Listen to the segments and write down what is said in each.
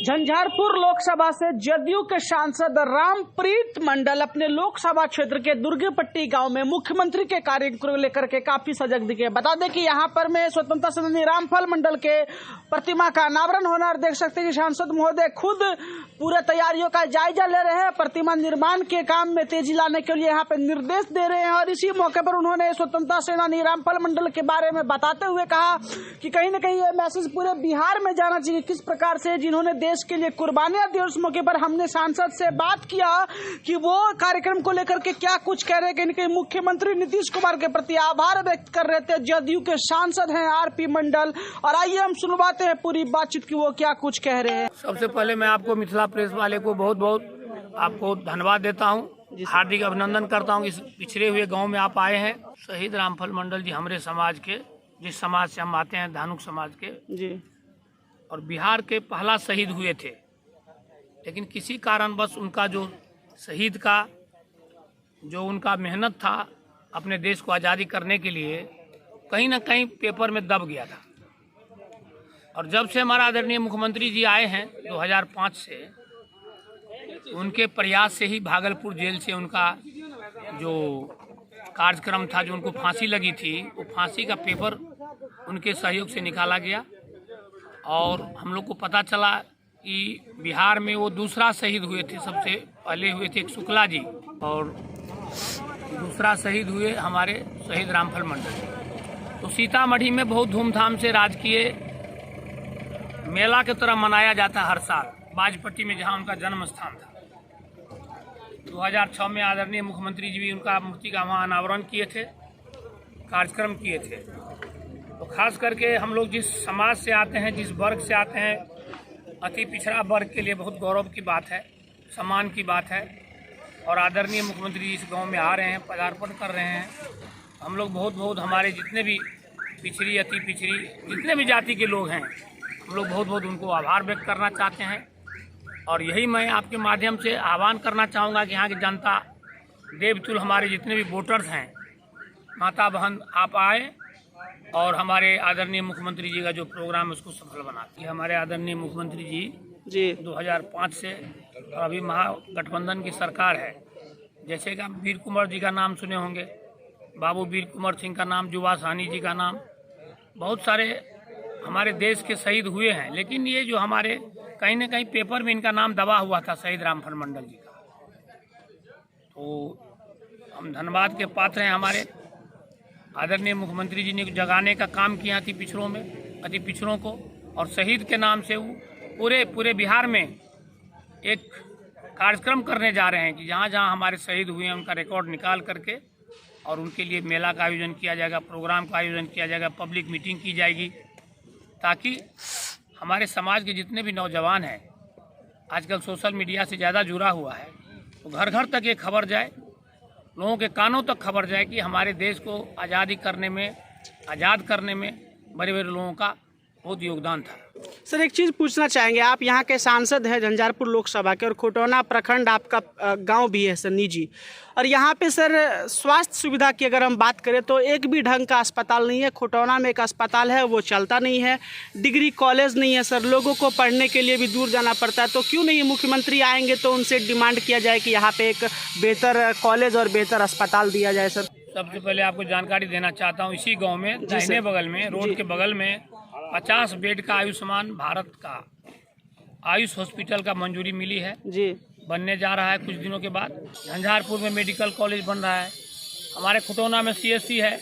झंझारपुर लोकसभा से जदयू के सांसद रामप्रीत मंडल अपने लोकसभा क्षेत्र के दुर्गेपट्टी गांव में मुख्यमंत्री के कार्यक्रम को लेकर के काफी सजग दिखे। बता दें कि यहां पर में स्वतंत्रता सेनानी रामफल मंडल के प्रतिमा का अनावरण होना और देख सकते हैं कि सांसद महोदय खुद पूरे तैयारियों का जायजा ले रहे हैं। प्रतिमा निर्माण के काम में तेजी लाने के लिए यहाँ पे निर्देश दे रहे हैं और इसी मौके पर उन्होंने स्वतंत्रता सेनानी रामफल मंडल के बारे में बताते हुए कहा कि कहीं न कहीं ये मैसेज पूरे बिहार में जाना चाहिए किस प्रकार से जिन्होंने देश के लिए कुर्बानियां दी। उस मौके पर हमने सांसद से बात किया कि वो कार्यक्रम को लेकर के क्या कुछ कह रहे हैं। कहीं न कहीं मुख्यमंत्री नीतीश कुमार के प्रति आभार व्यक्त कर रहे थे। जदयू के सांसद हैं आरपी मंडल और आइए हम सुनवाते हैं पूरी बातचीत की वो क्या कुछ कह रहे हैं। सबसे पहले मैं आपको मिथिला प्रेस वाले को बहुत बहुत आपको धन्यवाद देता हूँ, हार्दिक अभिनंदन करता हूँ। इस पिछड़े हुए गांव में आप आए हैं। शहीद रामफल मंडल जी हमारे समाज के, जिस समाज से हम आते हैं, धानुक समाज के जी, और बिहार के पहला शहीद हुए थे। लेकिन किसी कारणवश उनका जो शहीद का जो उनका मेहनत था अपने देश को आज़ादी करने के लिए कहीं ना कहीं पेपर में दब गया था। और जब से हमारा आदरणीय मुख्यमंत्री जी आए हैं 2005 से, उनके प्रयास से ही भागलपुर जेल से उनका जो कार्यक्रम था, जो उनको फांसी लगी थी, वो फांसी का पेपर उनके सहयोग से निकाला गया। और हम लोग को पता चला कि बिहार में वो दूसरा शहीद हुए थे। सबसे पहले हुए थे एक शुक्ला जी और दूसरा शहीद हुए हमारे शहीद रामफल मंडल। तो सीतामढ़ी में बहुत धूमधाम से राजकीय मेला की तरह मनाया जाता है हर साल, बाजपट्टी में जहां उनका जन्म स्थान था। 2006 में आदरणीय मुख्यमंत्री जी भी उनका मूर्ति का वहाँ अनावरण किए थे, कार्यक्रम किए थे। तो खास करके हम लोग जिस समाज से आते हैं, जिस वर्ग से आते हैं, अति पिछड़ा वर्ग के लिए बहुत गौरव की बात है, सम्मान की बात है। और आदरणीय मुख्यमंत्री जी इस गांव में आ रहे हैं, पदार्पण कर रहे हैं। हम लोग बहुत बहुत हमारे जितने भी पिछड़ी, अति पिछड़ी जितने भी जाति के लोग हैं, हम लोग बहुत बहुत उनको आभार व्यक्त करना चाहते हैं। और यही मैं आपके माध्यम से आह्वान करना चाहूँगा कि यहाँ की जनता, देवतुल हमारे जितने भी वोटर्स हैं, माता बहन, आप आए और हमारे आदरणीय मुख्यमंत्री जी का जो प्रोग्राम है उसको सफल बनाते हैं। हमारे आदरणीय मुख्यमंत्री जी 2005 से अभी महागठबंधन की सरकार है। जैसे कि आप वीर कुंवर जी का नाम सुने होंगे, बाबू वीर कुंवर सिंह का नाम, जुवा साहनी जी का नाम, बहुत सारे हमारे देश के शहीद हुए हैं। लेकिन ये जो हमारे कहीं न कहीं पेपर में इनका नाम दबा हुआ था, शहीद रामफल मंडल जी का। तो हम धन्यवाद के पात्र हैं हमारे आदरणीय मुख्यमंत्री जी ने जगाने का काम किया अति पिछड़ों में, अति पिछड़ों को। और शहीद के नाम से वो पूरे बिहार में एक कार्यक्रम करने जा रहे हैं कि जहाँ जहाँ हमारे शहीद हुए हैं उनका रिकॉर्ड निकाल करके और उनके लिए मेला का आयोजन किया जाएगा, प्रोग्राम का आयोजन किया जाएगा, पब्लिक मीटिंग की जाएगी, ताकि हमारे समाज के जितने भी नौजवान हैं, आजकल सोशल मीडिया से ज़्यादा जुड़ा हुआ है, तो घर घर तक ये खबर जाए, लोगों के कानों तक खबर जाए कि हमारे देश को आज़ाद करने में बड़े बड़े लोगों का बहुत योगदान था। सर एक चीज़ पूछना चाहेंगे, आप यहाँ के सांसद हैं झंझारपुर लोकसभा के और खुटौना प्रखंड आपका गांव भी है सर निजी, और यहाँ पे सर स्वास्थ्य सुविधा की अगर हम बात करें तो एक भी ढंग का अस्पताल नहीं है। खुटौना में एक अस्पताल है, वो चलता नहीं है। डिग्री कॉलेज नहीं है सर, लोगों को पढ़ने के लिए भी दूर जाना पड़ता है। तो क्यों नहीं मुख्यमंत्री आएंगे तो उनसे डिमांड किया जाए कि यहाँ पे एक बेहतर कॉलेज और बेहतर अस्पताल दिया जाए। सर सबसे पहले आपको जानकारी देना चाहता हूँ, इसी गाँव में दाहिने बगल में, रोड के बगल में 50 बेड का आयुष्मान भारत का आयुष हॉस्पिटल का मंजूरी मिली है जी, बनने जा रहा है कुछ दिनों के बाद। झंझारपुर में मेडिकल कॉलेज बन रहा है, हमारे खुटौना में CSC है,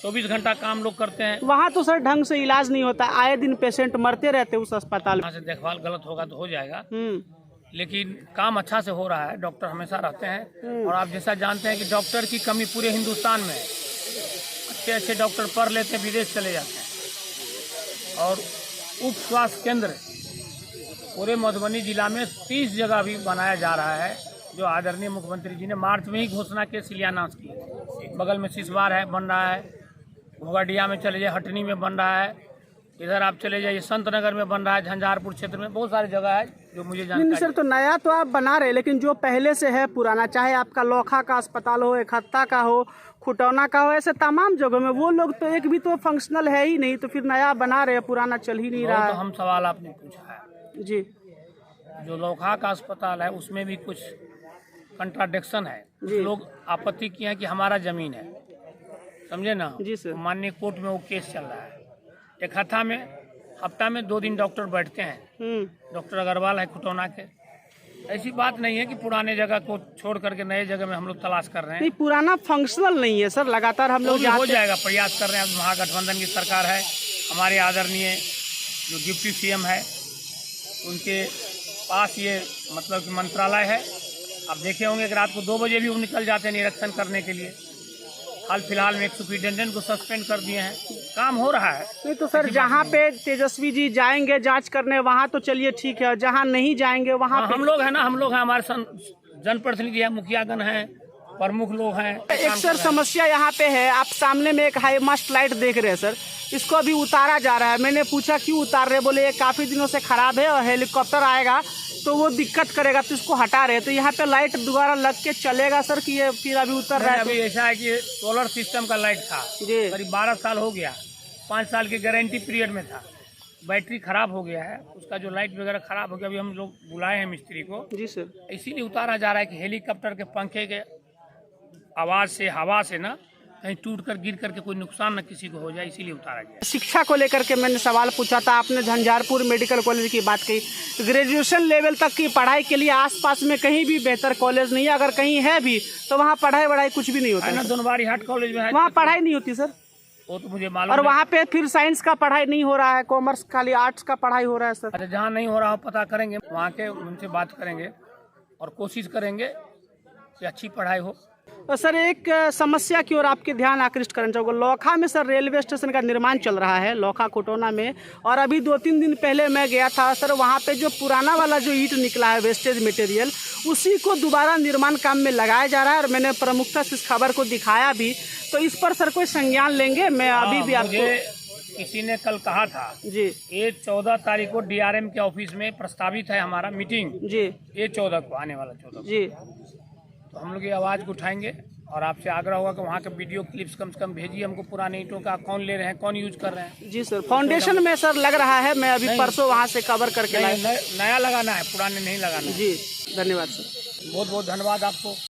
24 घंटा काम लोग करते हैं। वहाँ तो सर ढंग से इलाज नहीं होता, आए दिन पेशेंट मरते रहते उस अस्पताल में। यहाँ से देखभाल गलत होगा तो हो जाएगा, लेकिन काम अच्छा से हो रहा है, डॉक्टर हमेशा रहते हैं। और आप जैसा जानते हैं कि डॉक्टर की कमी पूरे हिंदुस्तान में, अच्छे अच्छे डॉक्टर पढ़ लेते हैं, विदेश चले जाते हैं। और उप स्वास्थ्य केंद्र पूरे मधुबनी जिला में 30 जगह भी बनाया जा रहा है, जो आदरणीय मुख्यमंत्री जी ने मार्च में ही घोषणा के शिलान्यास किए। बगल में सिसवार है, बन रहा है, घोगडिया में चले जाए, हटनी में बन रहा है, इधर आप चले जाइए संत नगर में बन रहा है, झंझारपुर क्षेत्र में बहुत सारी जगह है जो मुझे जानकारी। नहीं सर, तो नया तो आप बना रहे, लेकिन जो पहले से है पुराना, चाहे आपका लोखा का अस्पताल हो, इकहत्ता का हो, खुटौना का हो, ऐसे तमाम जगहों में वो लोग तो एक भी तो फंक्शनल है ही नहीं, तो फिर नया बना रहे, पुराना चल ही नहीं रहा है। तो हम सवाल आपने पूछा है जी, जो लोखा का अस्पताल है उसमें भी कुछ कंट्राडिक्शन है। जी। लोग आपत्ति किए हैं कि हमारा जमीन है, समझे ना। जी सर। माननीय कोर्ट में वो केस चल रहा है। एक हफ्ता में 2 दिन डॉक्टर बैठते हैं। डॉक्टर अग्रवाल है खुटौना के। ऐसी बात नहीं है कि पुराने जगह को छोड़ करके नए जगह में हम लोग तलाश कर रहे हैं। नहीं, पुराना फंक्शनल नहीं है सर, लगातार हम लोग हो जाएगा, प्रयास कर रहे हैं। महागठबंधन की सरकार है, हमारे आदरणीय जो डिप्टी सीएम है उनके पास ये मतलब कि मंत्रालय है। आप देखे होंगे कि रात को 2 बजे भी वो निकल जाते हैं निरीक्षण करने के लिए। हाल फिलहाल में एक सुपरिटेंडेंट को सस्पेंड कर दिए हैं। काम हो रहा है। नहीं तो सर, जहाँ पे तेजस्वी जी जाएंगे जांच करने, वहाँ तो चलिए ठीक है, जहाँ नहीं जाएंगे वहाँ हम लोग हैं ना, हमारे जनप्रतिनिधि है, मुखियागण हैं, प्रमुख लोग हैं। एक सर समस्या यहाँ पे है, आप सामने में एक हाई मास्ट लाइट देख रहे हैं सर, इसको अभी उतारा जा रहा है। मैंने पूछा क्यों उतार रहे, बोले ये काफी दिनों से खराब है और हेलीकॉप्टर आएगा तो वो दिक्कत करेगा, तो इसको हटा रहे। तो यहाँ पे लाइट दोबारा लग के चलेगा सर कि ये फिर अभी उतर रहा है? अभी ऐसा है कि सोलर सिस्टम का लाइट था जी, करीब 12 साल हो गया, 5 साल की गारंटी पीरियड में था। बैटरी खराब हो गया है, उसका जो लाइट वगैरह खराब हो गया। अभी हम लोग बुलाए हैं मिस्त्री को। जी सर। इसीलिए उतारा जा रहा है कि हेलीकॉप्टर के पंखे के आवाज से, हवा से ना कहीं टूट कर गिर करके कोई नुकसान न किसी को हो जाए, इसीलिए उतारा गया। शिक्षा को लेकर के मैंने सवाल पूछा था, आपने झंझारपुर मेडिकल कॉलेज की बात कही। ग्रेजुएशन लेवल तक की पढ़ाई के लिए आसपास में कहीं भी बेहतर कॉलेज नहीं है, अगर कहीं है भी तो वहाँ पढ़ाई कुछ भी नहीं होता है। दोनवारी हाट कॉलेज में है, वहाँ पढ़ाई नहीं होती सर। वो तो मुझे मालूम। और वहाँ पे फिर साइंस का पढ़ाई नहीं हो रहा है, कॉमर्स खाली आर्ट्स का पढ़ाई हो रहा है सर। अच्छा, जहाँ नहीं हो रहा हो पता करेंगे, वहाँ के उनसे बात करेंगे और कोशिश करेंगे कि अच्छी पढ़ाई हो। और सर एक समस्या की ओर आपके ध्यान आकृष्ट करना चाहूँगा। लोखा में सर रेलवे स्टेशन का निर्माण चल रहा है, लोखा खुटौना में, और अभी 2-3 दिन पहले मैं गया था सर, वहाँ पे जो पुराना वाला जो ईंट निकला है वेस्टेज मटेरियल, उसी को दोबारा निर्माण काम में लगाया जा रहा है। और मैंने प्रमुखता से इस खबर को दिखाया भी, तो इस पर सर कोई संज्ञान लेंगे? मैं अभी भी आपको किसी ने कल कहा था जी, ये 14 तारीख को DRM के ऑफिस में प्रस्तावित है हमारा मीटिंग जी, ये 14 को, आने वाला 14 जी। तो हम लोग ये आवाज़ को उठाएंगे और आपसे आग्रह होगा कि वहाँ के वीडियो क्लिप्स कम से कम भेजिए हमको, पुराने ईंटों का कौन ले रहे हैं, कौन यूज कर रहे हैं। जी सर, फाउंडेशन में सर लग रहा है, मैं अभी परसों वहाँ से कवर करके लाया। नया लगाना है, पुराने नहीं लगाना है। जी, धन्यवाद सर। बहुत बहुत धन्यवाद आपको।